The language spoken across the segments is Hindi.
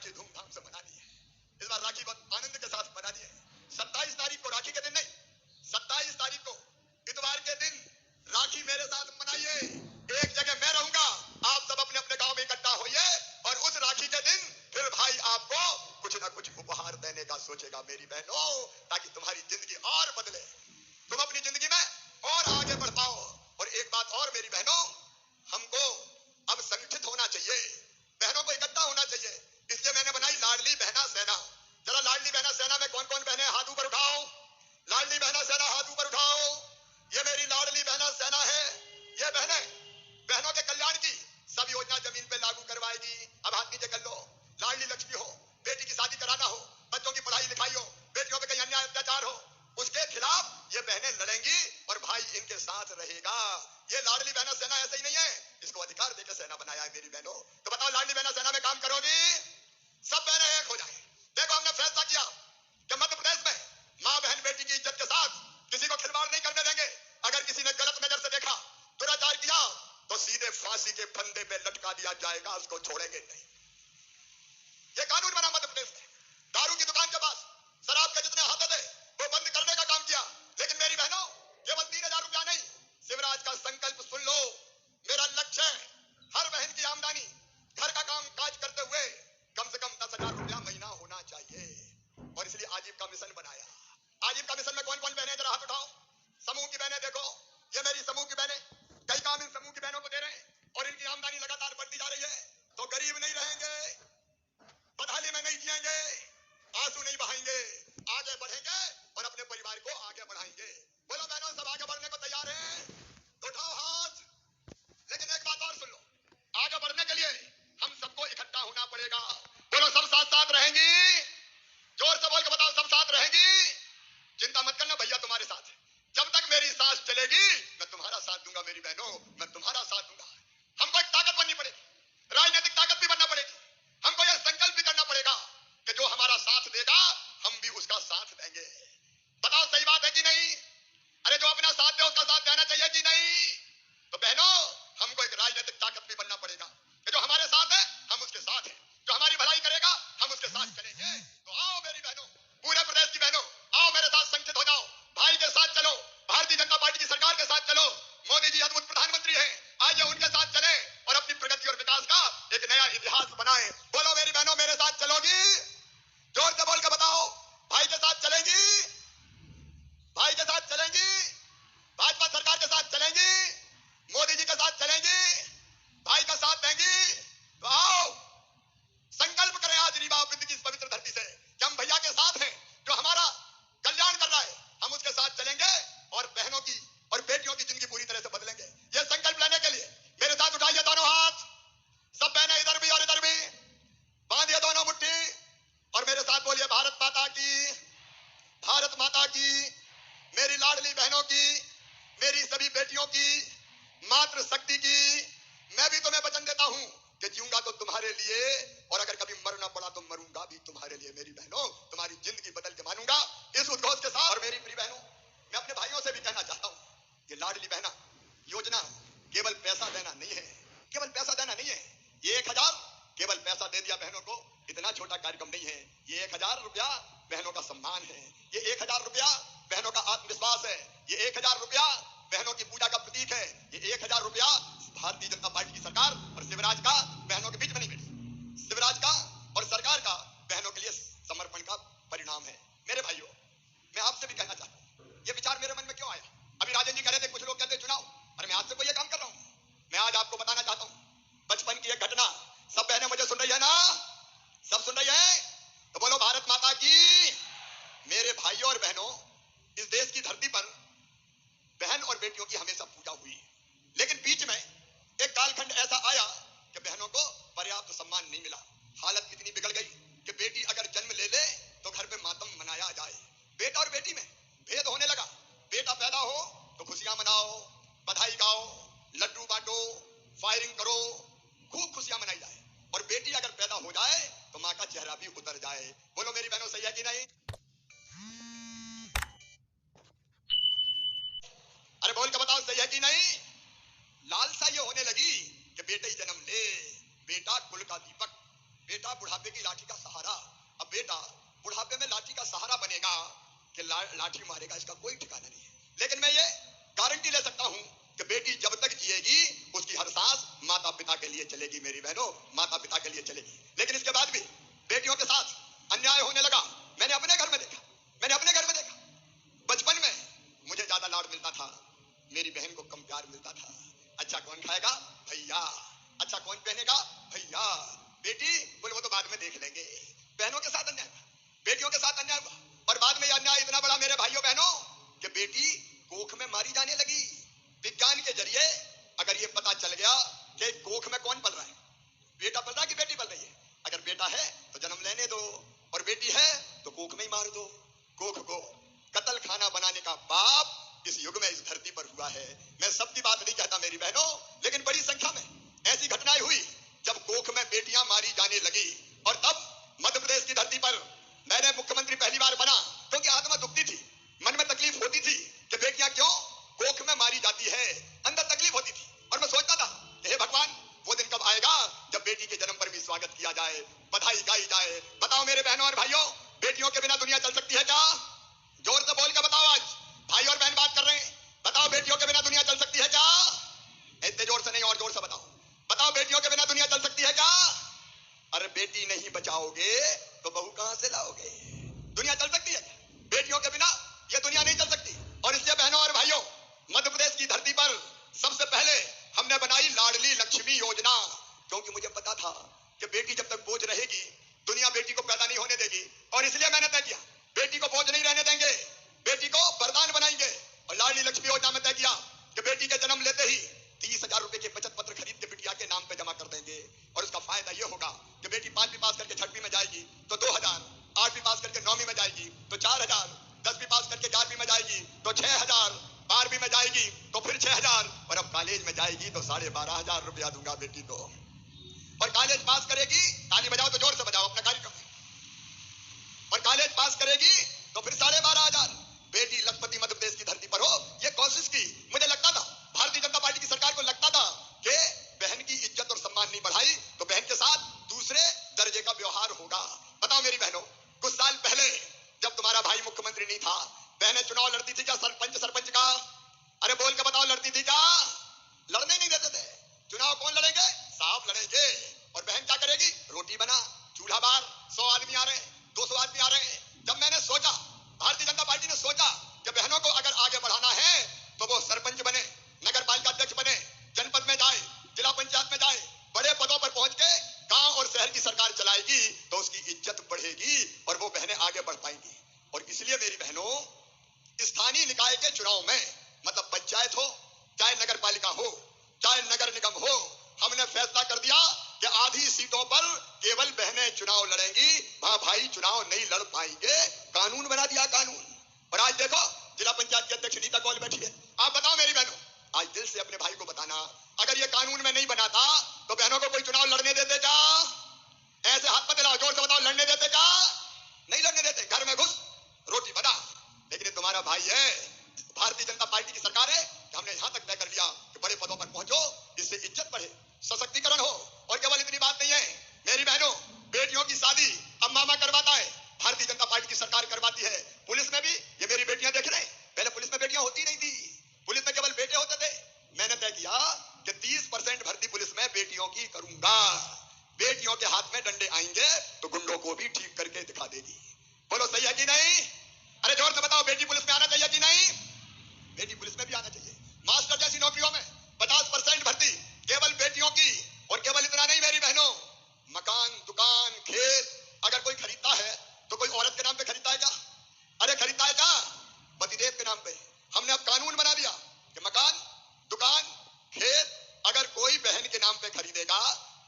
राखी धूमधाम से मनानी है। इस बार राखी बहुत आनंद के साथ मनानी है। 27 तारीख को राखी के दिन नहीं, 27 तारीख को इतवार के दिन राखी मेरे साथ मनाइए। एक जगह मैं रहूंगा, आप सब अपने अपने गांव में इकट्ठा होइए और उस राखी के दिन फिर भाई आपको कुछ ना कुछ उपहार देने का सोचेगा मेरी बहनों, ताकि तुम्हारी जिंदगी और बदले, तुम अपनी जिंदगी में और आगे बढ़ पाओ। और एक बात और मेरी बहनों, हमको अब संगठित होना चाहिए, बहनों को इकट्ठा होना चाहिए। इसलिए मैंने बनाई लाडली बहना सेना। जरा लाडली बहना सेना में कौन कौन बहने हाथ ऊपर उठाओ। लाडली बहना सेना हाथ ऊपर उठाओ। ये मेरी लाडली बहना सेना है। ये बहनों के कल्याण की सब योजना जमीन पे लागू करवाएगी। अब हाथ नीचे कर लो। लाडली लक्ष्मी हो, बेटी की शादी कराना हो, बच्चों की पढ़ाई लिखाई हो, बेटियों पे कहीं अन्याय अत्याचार हो, उसके खिलाफ ये बहनें लड़ेंगी और भाई इनके साथ रहेगा। ये लाडली बहना सेना ऐसे ही नहीं है, इसको अधिकार देकर सेना बनाया है मेरी बहनों। तो बताओ लाडली बहना सेना में काम करोगी? सब बहनें एक हो जाए। देखो हमने फैसला किया कि मध्य प्रदेश में मां बहन बेटी की इज्जत के साथ किसी को खिलवाड़ नहीं करने देंगे। अगर किसी ने गलत नजर से देखा, दुराचार किया, तो सीधे फांसी के फंदे पे लटका दिया जाएगा, उसको छोड़ेंगे नहीं। ये कानून बना मध्य प्रदेश में। दारू की दुकान के पास शराब के जितने हाथ थे वो बंद करने का काम किया। लेकिन मेरी बहनों, केवल 3,000 रुपया नहीं, शिवराज का संकल्प सुन लो। मेरा लक्ष्य है हर बहन की आमदनी घर का काम काज करते हुए कम से कम 10,000 रुपया महीना होना चाहिए। और इसलिए आजीविका मिशन बनाया। आजीविका मिशन में कौन कौन बहनें जरा हाथ उठाओ। समूह की बहनें देखो, ये मेरी समूह की बहनें, कई काम इन समूह की बहनों को दे रहे हैं और इनकी आमदनी लगातार बढ़ती जा रही है। तो गरीब नहीं रहेंगे, बदहाली में नहीं जिएंगे, आंसू नहीं बहाएंगे, आगे बढ़ेंगे और अपने परिवार को आगे बढ़ाएंगे। बोलो बहनों, सब आगे बढ़ने को तैयार हैं? तो उठाओ हाथ। लेकिन एक बात और सुन लो, आगे बढ़ने के लिए हम सबको इकट्ठा होना पड़ेगा। बोलो सब साथ साथ रहेंगी? जोर से बोल के बताओ, सब साथ रहेंगी? चिंता मत करना, भैया तुम्हारे साथ है। जब तक मेरी सांस चलेगी मैं तुम्हारा साथ दूंगा मेरी बहनों, मैं तुम्हारा साथ दूंगा। हमको एक ताकत बननी पड़ेगी, राजनीतिक ताकत भी बनना पड़ेगी। हमको यह संकल्प भी करना पड़ेगा कि जो हमारा साथ देगा हम भी उसका साथ देंगे। बताओ सही बात है कि नहीं? अरे जो अपना साथ दे उसका साथ देना चाहिए कि नहीं? तो बहनों, हमको एक राजनीतिक ताकत भी बनना पड़ेगा कि जो हमारे साथ है हम उसके साथ हैं, जो हमारी भलाई करेगा हम उसके साथ चलेंगे। तो आओ मेरी बहनों, पूरे प्रदेश की बहनों, आओ मेरे साथ संगठित हो जाओ, भाई के साथ चलो, भारतीय जनता पार्टी की सरकार के साथ चलो। मोदी जी अद्भुत प्रधानमंत्री हैं, आइए उनके साथ चले और अपनी प्रगति और विकास का एक नया इतिहास बनाए। बोलो मेरी बहनों, मेरे साथ चलोगी? जोर से बोल के बताओ, भाई के साथ चलेंगी? भाई के साथ चलेंगी? भाजपा सरकार के साथ चलेंगी? मोदी जी के साथ चलेंगी? भाई का साथ देंगी? तो आओ संकल्प करें आज रीवा बिंद की इस पवित्र धरती से कि हम भैया के साथ हैं, जो हमारा कल्याण कर रहा है हम उसके साथ चलेंगे और बहनों की और बेटियों की जिंदगी पूरी तरह से बदलेंगे। यह संकल्प लेने के लिए मेरे साथ उठाइए दोनों हाथ। सब बहनें इधर भी और इधर भी, बांधिए दोनों मुट्ठी और मेरे साथ बोलिए, भारत माता की, भारत माता की। मेरी लाडली बहनों की, मेरी सभी बेटियों की, मातृ शक्ति की, मैं भी तुम्हें वचन देता हूं कि जीऊंगा तो तुम्हारे लिए और अगर कभी मरना पड़ा तो मरूंगा भी तुम्हारे लिए। मेरी बहनों, तुम्हारी जिंदगी बदल के मानूंगा इस उद्घोष के साथ। और मेरी प्रिय बहनों, मैं अपने भाइयों से भी कहना चाहता हूं, ये लाडली बहना योजना केवल पैसा देना नहीं है, केवल पैसा देना नहीं है। ये 1,000 केवल पैसा दे दिया बहनों को, इतना छोटा कार्यक्रम नहीं है। ये 1,000 रुपया बहनों का सम्मान है, ये 1,000 रुपया बहनों का आत्मविश्वास है, ये 1,000 रुपया बहनों की पूजा का प्रतीक है। ये 1,000 रुपया भारतीय जनता पार्टी की सरकार और शिवराज का बहनों के बीच में नहीं बैठी, शिवराज का और सरकार का बहनों के लिए समर्पण का परिणाम है। मेरे भाइयों, मैं आपसे भी कहना चाहता हूं, ये विचार मेरे मन में क्यों आया? अभी राजन जी कह रहे थे कुछ लोग कहते चुनाव, अरे मैं आज से कोई ये काम कर रहा हूं। मैं आज आपको बताना चाहता हूं बचपन की एक घटना। सब बहनें मुझे सुन रही है ना? सब सुन रही है? तो बोलो भारत माता की। मेरे भाइयों और बहनों, इस देश की धरती पर बहन और बेटियों की हमेशा पूजा हुई, लेकिन बीच में एक कालखंड ऐसा आया कि बहनों को पर्याप्त सम्मान नहीं मिला। हालत इतनी बिगड़ गई कि बेटी अगर जन्म ले ले तो घर पे मातम मनाया जाए। बेटा और बेटी में भेद होने लगा। बेटा पैदा हो तो खुशियां मनाओ, बधाई गाओ, लड्डू बांटो, फायरिंग करो, खूब खुशियां मनाई जाए। और बेटी अगर पैदा हो जाए तो मां का चेहरा भी उतर जाए। बोलो मेरी बहनों, सही है कि नहीं? अरे बोल के बताओ, सही है कि नहीं? लालसा ये होने लगी कि बेटा ही जन्म ले, बेटा कुल का दीपक, बेटा बेटा बुढ़ापे की लाठी का सहारा। अब बेटा बुढ़ापे में लाठी का सहारा बनेगा कि लाठी मारेगा, इसका कोई ठिकाना नहीं है। लेकिन मैं ये गारंटी ले सकता हूं कि बेटी जब तक जिएगी उसकी हर सांस माता पिता के लिए चलेगी। मेरी बहनों, माता पिता के लिए चलेगी। लेकिन इसके बाद भी बेटियों के साथ अन्याय होने लगा। मैंने अपने घर में देखा, बचपन में मुझे ज्यादा लाड मिलता था, मेरी बहन को कम प्यार मिलता था। अच्छा कौन खाएगा? भैया। अच्छा कौन पहनेगा? भैया। बेटी बोले वो तो बाद में देख लेंगे। बहनों के साथ अन्याय हुआ, बेटियों के साथ अन्याय हुआ, और बाद में यह अन्याय इतना बड़ा मेरे भाइयों बहनों कि बेटी कोख में मारी जाने लगी। विज्ञान के जरिए अगर ये पता चल गया कि कोख में कौन पल रहा है, बेटा पल रहा है कि बेटी पल रही है। अगर बेटा है तो जन्म लेने दो, और बेटी है तो कोख में ही मार दो। कोख को कत्ल खाना बनाने का पाप इस युग में इस धरती पर हुआ है। मैं सबकी बात नहीं कहता मेरी बहनों, लेकिन बड़ी संख्या में ऐसी घटनाएं हुई जब कोख में बेटियां मारी जाने लगी। और तब मध्य प्रदेश की धरती पर मैंने मुख्यमंत्री पहली बार बना, क्योंकि आत्मा दुखती थी, मन में तकलीफ होती थी कि बेटियां क्यों कोख में मारी जाती है, अंदर तकलीफ होती थी। और मैं सोचता था हे भगवान वो दिन कब आएगा जब बेटी के जन्म पर भी स्वागत किया जाए, बधाई गाई जाए। बताओ मेरे बहनों और भाइयों, बेटियों के बिना दुनिया चल सकती है क्या? जोर से बोल के बताओ। आज भाई और बहन बात कर रहे हैं, बताओ बेटियों के बिना दुनिया चल सकती है क्या? इतने जोर से नहीं, और जोर से बताओ। बताओ बेटियों के बिना दुनिया चल सकती है क्या? अरे बेटी नहीं बचाओगे तो बहू कहां से लाओगे? दुनिया चल सकती है? बेटियों के बिना यह दुनिया नहीं चल सकती। और इसलिए बहनों और भाइयों, मध्य प्रदेश की धरती पर सबसे पहले हमने बनाई लाडली लक्ष्मी योजना, क्योंकि मुझे पता था कि बेटी जब तक बोझ रहेगी दुनिया बेटी को पैदा नहीं होने देगी। और इसलिए मैंने तय किया बेटी को बोझ नहीं रहने देंगे, बेटी को वरदान बनाएंगे। और लाडली लक्ष्मी योजना में तय किया कि बेटी के जन्म लेते ही 30,000 रुपए के बचत पत्र खरीद के बिटिया के नाम पे जमा कर देंगे। और उसका फायदा यह होगा कि बेटी 5वीं पास करके 6वीं में जाएगी तो 2,000, 8वीं पास करके 9वीं में जाएगी तो 4,000, 10वीं पास करके 11वीं में जाएगी तो 6,000, 12वीं में जाएगी तो फिर 6,000, और अब कॉलेज में जाएगी तो 12,500 रुपया दूंगा बेटी को। और कॉलेज पास करेगी, ताली बजाओ तो जोर से बजाओ अपना कार्यक्रम, और कॉलेज पास करेगी तो फिर 12,500। बेटी लखपति मध्य प्रदेश की धरती पर हो, ये कोशिश की। मुझे लगता था, भारतीय जनता पार्टी की सरकार को लगता था कि बहन की इज्जत और सम्मान नहीं बढ़ाई तो बहन के साथ दूसरे दर्जे का व्यवहार होगा। बताओ मेरी बहनों, कुछ साल पहले जब तुम्हारा भाई मुख्यमंत्री नहीं था, बहनें चुनाव लड़ती थी क्या सरपंच का? अरे बोल के बताओ, लड़ती थी क्या? लड़ने नहीं देते थे। चुनाव कौन लड़ेंगे? साहब लड़ेंगे। और बहन क्या करेगी? रोटी बना, चूल्हा बार, 100 आदमी आ रहे हैं, 200 आदमी आ रहे हैं। जब मैंने सोचा, भारतीय जनता पार्टी ने सोचा कि बहनों को अगर आगे बढ़ाना है तो वो सरपंच बने, नगर पालिका अध्यक्ष बने, जनपद में जाए, जिला पंचायत में जाए, बड़े पदों पर पहुंच के गांव और शहर की सरकार चलाएगी तो उसकी इज्जत बढ़ेगी और वो बहनें आगे बढ़ पाएंगी। और इसलिए मेरी बहनों, स्थानीय निकाय के चुनाव में, मतलब पंचायत हो चाहे नगर पालिका हो चाहे नगर निगम हो, हमने फैसला कर दिया कि आधी सीटों पर केवल बहनें चुनाव लड़ेंगी, वहां भाई चुनाव नहीं लड़ पाएंगे। कानून बना दिया, कानून। और आज देखो जिला पंचायत की अध्यक्ष नीता कौल बैठी है। आप बताओ मेरी बहनों, आज दिल से अपने भाई को बताना, अगर ये कानून में नहीं बनाता तो बहनों को कोई चुनाव लड़ने देते क्या? ऐसे हाथ मत हिलाओ, जोर से बताओ, लड़ने देते क्या? नहीं लड़ने देते। घर में घुस, रोटी बना। लेकिन ये तुम्हारा भाई है, भारतीय जनता पार्टी की सरकार है कि हमने यहां तक तय कर लिया कि बड़े पदों पर पहुंचो, इससे इज्जत बढ़े, सशक्तिकरण हो। और केवल इतनी बात नहीं है मेरी बहनों, बेटियों की शादी अब मामा करवाता है, भारतीय जनता पार्टी की सरकार करवाती है। पुलिस में भी ये मेरी बेटियां देख रहे हैं, पहले पुलिस में बेटियां होती नहीं थी, पुलिस में केवल बेटे होते थे। मैंने तय किया कि 30% भर्ती पुलिस में बेटियों की करूंगा। बेटियों के हाथ में डंडे आएंगे तो गुंडों को भी ठीक करके दिखा देगी। बोलो सही है कि नहीं? अरे जोर से बताओ, बेटी पुलिस में आना चाहिए कि नहीं? बेटी पुलिस में भी आना चाहिए। मास्टर जैसी नौकरियों में 50% भर्ती केवल बेटियों की। और केवल इतना नहीं मेरी बहनों, मकान, दुकान, खेत अगर कोई खरीदता है तो कोई औरत के नाम पे खरीदता है क्या? अरे खरीदता है क्या? पतिदेव के नाम पे। हमने अब कानून बना दिया कि मकान, दुकान, खेत अगर कोई बहन के नाम पे खरीदेगा,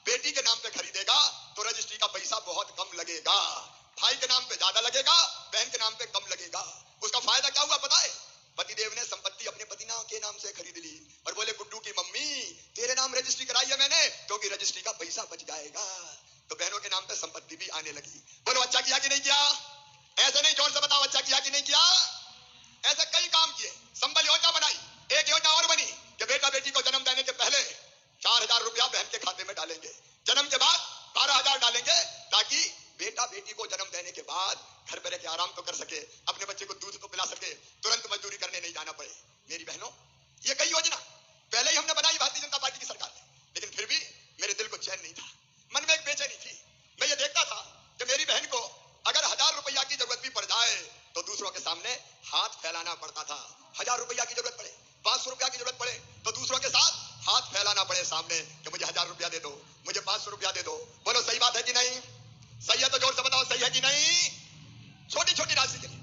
बेटी के नाम पे खरीदेगा तो रजिस्ट्री का पैसा बहुत कम लगेगा। भाई के नाम पे ज्यादा लगेगा, बहन के नाम पे कम लगेगा। उसका फायदा क्या हुआ पता है? पतिदेव ने संपत्ति अपने पति के नाम से खरीद ली और बोले गुड्डू की मम्मी तेरे नाम रजिस्ट्री कराई है मैंने, क्योंकि रजिस्ट्री का पैसा बच जाएगा। तो बहनों के नाम पे संपत्ति भी आने लगी। बोलो अच्छा किया कि नहीं किया? ऐसे नहीं, जोर से बताओ, अच्छा किया कि नहीं किया? ऐसे कई काम किए। संबल योजना बनाई, एक योजना और बनी कि बेटा बेटी को जन्म देने के पहले 4,000 रुपया बहन के खाते में डालेंगे, जन्म के बाद 12,000 डालेंगे, ताकि कर सके, अपने बच्चे को दूध तो पिला सके, तुरंत मजदूरी करने नहीं जाना पड़े। मेरी बहनों, ये कई योजना पहले ही हमने बनाई भारतीय जनता पार्टी की सरकार ने, लेकिन फिर भी मेरे दिल को चैन नहीं था, मन में एक बेचैनी थी। मैं ये देखता था कि मेरी बहन को अगर 1000 रुपया की जरूरत भी पड़ जाए तो दूसरों के सामने हाथ फैलाना पड़ता था। 1000 रुपया की जरूरत पड़े, 500 रुपया की जरूरत पड़े तो दूसरों के साथ हाथ फैलाना पड़े सामने कि मुझे 1000 रुपया दे दो, मुझे 500 रुपया दे दो। बोलो सही बात है कि नहीं? सही है तो जोर से बताओ, सही है कि नहीं? छोटी छोटी राशि के लिए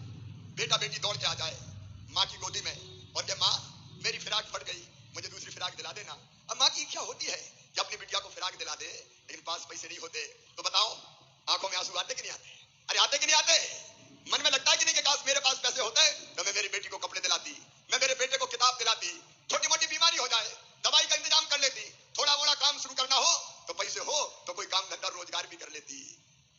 बेटा बेटी दौड़ के आ जाए माँ की गोदी में और कहे माँ मेरी फिराक फट गई, मुझे दूसरी फिराक दिला देना। अब माँ की इच्छा होती है कि अपनी बिटिया को फिराक दिला दे, लेकिन पास पैसे नहीं होते। तो बताओ आंखों में आंसू आते कि नहीं आते? अरे आते कि नहीं आते? मन में लगता है कि नहीं कि काश मेरे पास पैसे होते तो मैं मेरी बेटी को कपड़े दिलाती, मैं मेरे बेटे को किताब दिलाती, छोटी मोटी बीमारी हो जाए दवाई का इंतजाम कर लेती, थोड़ा मोड़ा काम शुरू करना हो तो पैसे हो तो कोई काम धंधा रोजगार भी कर लेती।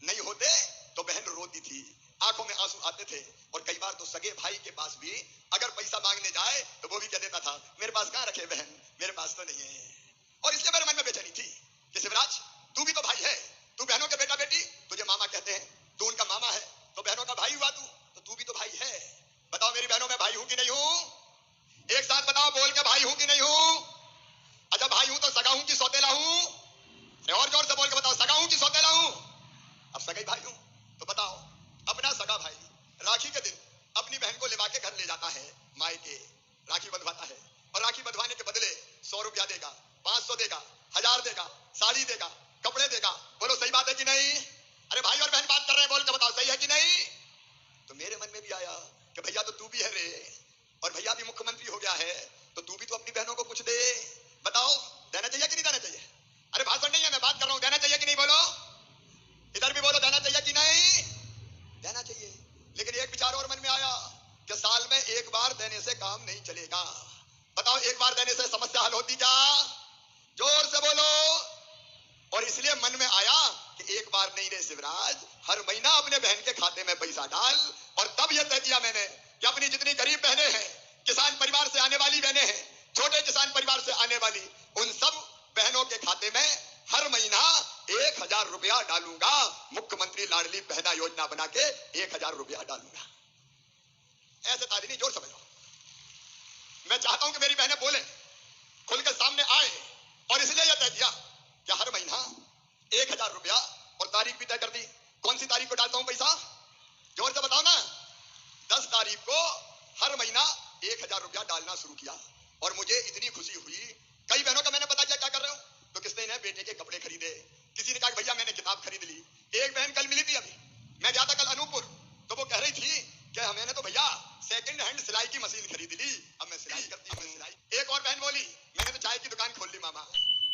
नहीं होते तो बहन रोती थी, आंखों में आंसू आते थे। और कई बार तो सगे भाई के पास भी अगर पैसा मांगने जाए तो वो भी कह देता था मेरे पास कहां रखे बहन, मेरे पास तो नहीं है। और इसलिए मेरे मन में बेचैनी थी कि शिवराज तू भी तो भाई है, तू बहनों के बेटा बेटी, तुझे मामा कहते हैं, तू उनका मामा है तो बहनों का भाई हुआ तू भी तो भाई है। बताओ मेरी बहनों में भाई हूं कि नहीं हूं? एक साथ बताओ बोल के, भाई हूं कि नहीं हूं? अच्छा भाई हूं तो सगा हूं कि सौतेला हूं? और जोर से बोल के बताओ, सगा हूं कि सौतेला हूं? अब सगा भाई हूं तो बताओ, अपना सगा भाई राखी के दिन अपनी बहन को लिवा के घर ले जाता है, मायके राखी बंधवाता है और राखी बंधवाने के बदले 100 रुपया देगा, 500 देगा, 1000 देगा, साड़ी देगा, कपड़े देगा। बोलो सही बात है कि नहीं? अरे भाई और बहन बात कर रहे हैं, बोल के बताओ सही है कि नहीं? तो मेरे मन में भी आया कि भैया तो तू भी है रे, और भैया भी मुख्यमंत्री हो गया है तो तू भी तो अपनी बहनों को कुछ दे। बताओ देना चाहिए कि नहीं देना चाहिए? अरे भाषण नहीं है, मैं बात कर रहा हूं, देना चाहिए कि नहीं? बोलो इधर भी बोलो, देना चाहिए कि नहीं? देना चाहिए। लेकिन एक विचार और मन में आया कि साल में एक बार देने से काम नहीं चलेगा। बताओ एक बार देने से समस्या हल होती क्या? जोर से बोलो। और इसलिए मन में आया कि एक बार नहीं रे शिवराज, हर महीना अपने बहन के खाते में पैसा डाल। और तब यह तय किया मैंने कि अपनी जितनी गरीब बहनें हैं, किसान परिवार से आने वाली बहनें हैं, छोटे किसान परिवार से आने वाली, उन सब बहनों के खाते में हर महीना 1000 रुपया डालूंगा। मुख्यमंत्री लाडली बहना योजना बना के 1000 रुपया डालूंगा। ऐसे ताली नहीं, जोर समझो। मैं चाहता हूं कि मेरी बहनें बोले, खुल के सामने आए। और इसलिए यह तय किया कि हर महीना 1000 रुपया, और तारीख भी तय कर दी। कौन सी तारीख को डालता हूं पैसा? जोर से बताओ ना। 10 तारीख को हर महीना 1000 रुपया डालना शुरू किया। और मुझे इतनी खुशी हुई, कई बहनों का मैंने पता किया क्या कर रहे हो, तो किसने ने बेटे के कपड़े खरीदे, किसी ने कहा भैया मैंने किताब खरीद ली। एक बहन कल मिली थी, अभी मैं गया था कल अनूपपुर, तो वो कह रही थी कि मैंने तो भैया सेकंड हैंड सिलाई की मशीन खरीद ली, अब मैं सिलाई करती हूँ सिलाई। एक और बहन बोली मैंने तो चाय की दुकान खोल ली मामा।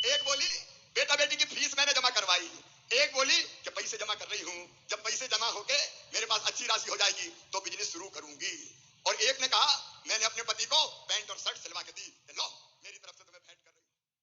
एक बोली बेटा बेटी की फीस मैंने जमा करवाई। एक बोली कि पैसे जमा कर रही हूँ, जब पैसे जमा होके मेरे पास अच्छी राशि हो जाएगी तो बिजनेस शुरू करूंगी। और एक ने कहा मैंने अपने पति को पैंट और शर्ट सिलवा के दी। लो